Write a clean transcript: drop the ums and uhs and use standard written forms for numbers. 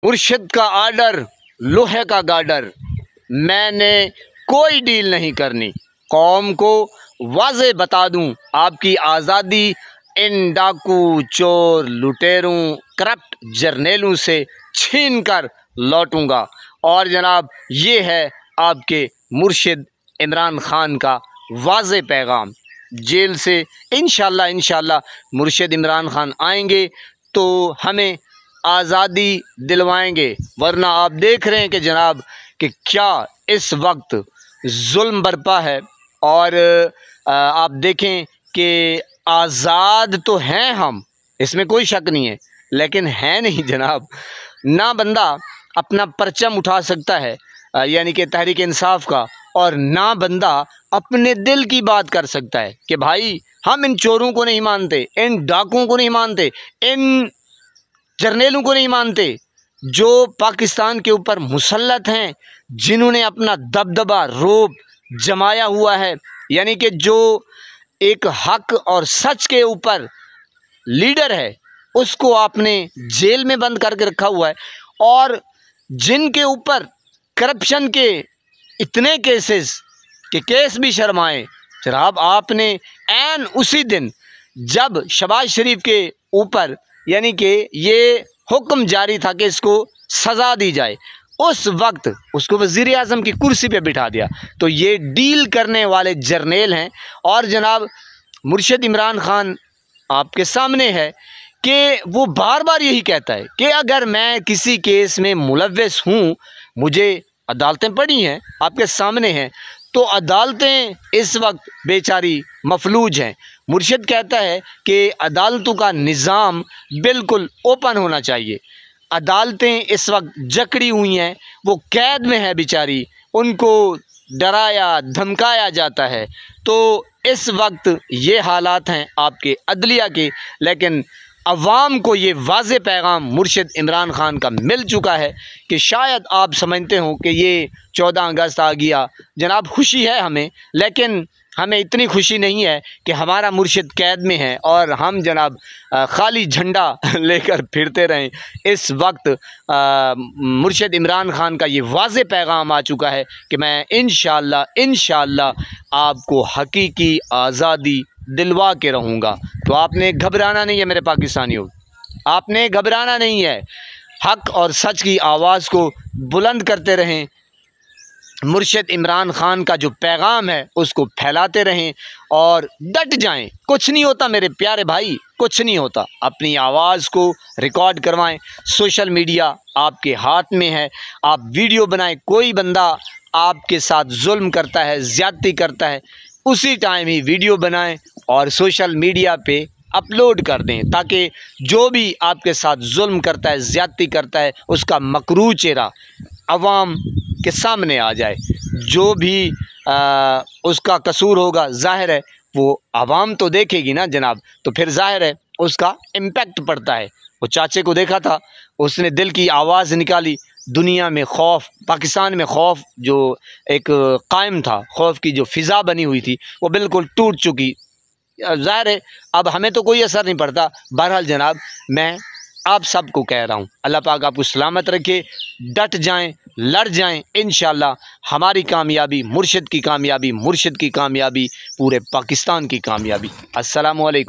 मुर्शिद का आर्डर लोहे का गार्डर, मैंने कोई डील नहीं करनी। कौम को वाज़े बता दूं, आपकी आज़ादी इन डाकू, चोर, लुटेरों, करप्ट जर्नेलों से छीन कर लौटूंगा। और जनाब, ये है आपके मुर्शिद इमरान खान का वाज़े पैगाम। जेल से इंशाअल्लाह मुर्शिद इमरान खान आएंगे तो हमें आज़ादी दिलवाएंगे, वरना आप देख रहे हैं कि जनाब कि क्या इस वक्त जुल्म बरपा है। और आप देखें कि आज़ाद तो हैं हम, इसमें कोई शक नहीं है, लेकिन है नहीं जनाब। ना बंदा अपना परचम उठा सकता है यानी कि तहरीक इंसाफ का, और ना बंदा अपने दिल की बात कर सकता है कि भाई हम इन चोरों को नहीं मानते, इन डाकुओं को नहीं मानते, इन जर्नेलों को नहीं मानते जो पाकिस्तान के ऊपर मुसल्लत हैं, जिन्होंने अपना दबदबा रोब जमाया हुआ है। यानी कि जो एक हक और सच के ऊपर लीडर है, उसको आपने जेल में बंद करके रखा हुआ है। और जिनके ऊपर करप्शन के इतने केसेस कि केस भी शर्माए, जनाब आपने ऐन उसी दिन जब शहबाज शरीफ के ऊपर यानी कि ये हुक्म जारी था कि इसको सज़ा दी जाए, उस वक्त उसको वज़ीर आज़म की कुर्सी पे बिठा दिया। तो ये डील करने वाले जर्नेल हैं। और जनाब मुर्शिद इमरान खान आपके सामने है कि वो बार बार यही कहता है कि अगर मैं किसी केस में मुलव्वस हूँ, मुझे अदालतें पड़ी हैं, आपके सामने हैं, तो अदालतें इस वक्त बेचारी मफलूज हैं। मुर्शिद कहता है कि अदालतों का निज़ाम बिल्कुल ओपन होना चाहिए। अदालतें इस वक्त जकड़ी हुई हैं, वो कैद में है बेचारी, उनको डराया धमकाया जाता है। तो इस वक्त ये हालात हैं आपके अदलिया के, लेकिन अवाम को ये वाज़े पैगाम मुर्शिद इमरान खान का मिल चुका है कि शायद आप समझते हो कि ये 14 अगस्त आ गया, जनाब खुशी है हमें, लेकिन हमें इतनी खुशी नहीं है कि हमारा मुर्शिद कैद में है और हम जनाब खाली झंडा लेकर फिरते रहें। इस वक्त मुर्शिद इमरान खान का ये वाज़े पैगाम आ चुका है कि मैं इंशाअल्लाह आपको हकीकी आज़ादी दिलवा के रहूँगा। तो आपने घबराना नहीं है मेरे पाकिस्तानियों, आपने घबराना नहीं है। हक और सच की आवाज़ को बुलंद करते रहें, मुर्शिद इमरान खान का जो पैगाम है उसको फैलाते रहें और डट जाएं। कुछ नहीं होता मेरे प्यारे भाई, कुछ नहीं होता। अपनी आवाज़ को रिकॉर्ड करवाएं, सोशल मीडिया आपके हाथ में है, आप वीडियो बनाएं। कोई बंदा आपके साथ जुल्म करता है, ज़्यादती करता है, उसी टाइम ही वीडियो बनाएं और सोशल मीडिया पे अपलोड कर दें, ताकि जो भी आपके साथ जुल्म करता है, ज़्यादती करता है, उसका मकरू चेहरा अवाम के सामने आ जाए। जो भी उसका कसूर होगा, ज़ाहिर है वो आवाम तो देखेगी ना जनाब, तो फिर ज़ाहिर है उसका इम्पैक्ट पड़ता है। वो चाचे को देखा था, उसने दिल की आवाज़ निकाली, दुनिया में खौफ, पाकिस्तान में खौफ जो एक कायम था, खौफ की जो फ़िज़ा बनी हुई थी, वो बिल्कुल टूट चुकी। ज़ाहिर है अब हमें तो कोई असर नहीं पड़ता। बहरहाल जनाब, मैं आप सबको कह रहा हूँ, अल्लाह पाक आपको सलामत रखे, डट जाएं, लड़ जाएं। इंशाअल्लाह हमारी कामयाबी, मुर्शिद की कामयाबी, मुर्शिद की कामयाबी, पूरे पाकिस्तान की कामयाबी। अस्सलामु अलैकुम।